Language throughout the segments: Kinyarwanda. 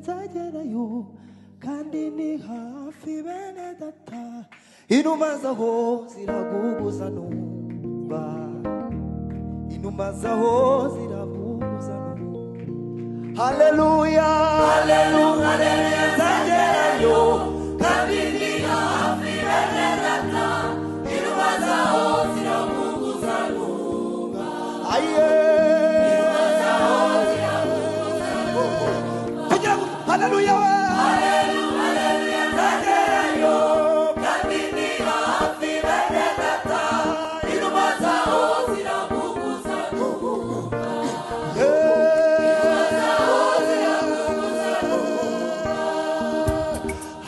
nzagerayo kandi ni hafi bene data inuma zaho ziraguguza numva inuma zaho ziraguguza numva haleluya haleluya haleluya nzagerayo kandi ni hafi bene data inuma zaho ziraguguza numva aye haleluya haleluya haleluya nzagerayo kandi ni hafi bene data inuma zaho ziraguguza numva inuma zaho ziraguguza numva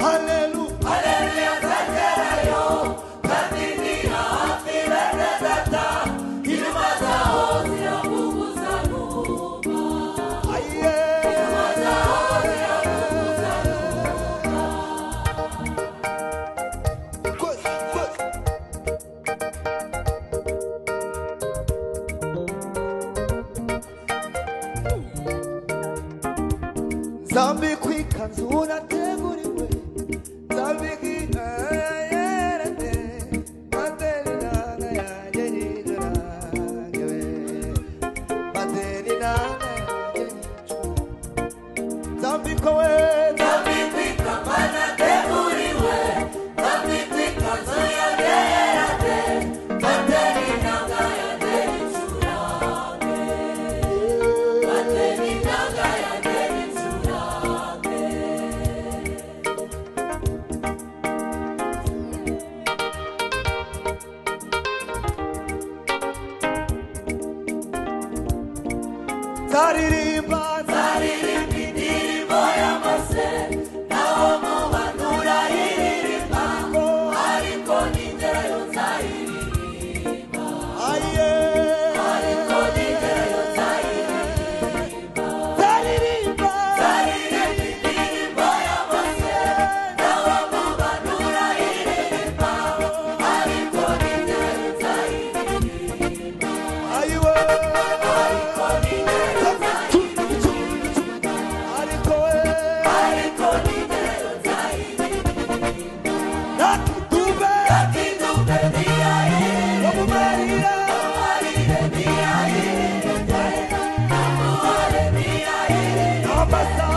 haleluya haleluya nzagerayo kandi ni hafi bene data inuma zaho ziraguguza numva aye Zambi kwikanzu unateguriwe Zambi kiyerete Mateni nana yanjye nyirangewe Mateni nana yanjye nyirangewe Zambi kowe Zambi kwikanzu unateguriwe Zambi kwikanzu yerete Mateni nana yanjye nyirangewe Mateni nana yanjye Zaririmba indirimbo y'amase naho muhanura iririmba ariko ningerayo nzayiririmba ariko ningerayo nzayiririmba zaririmba indirimbo y'amase naho muhanura iririmba ariko ningerayo nzayiririmba ayiwe ariko ningerayo Basta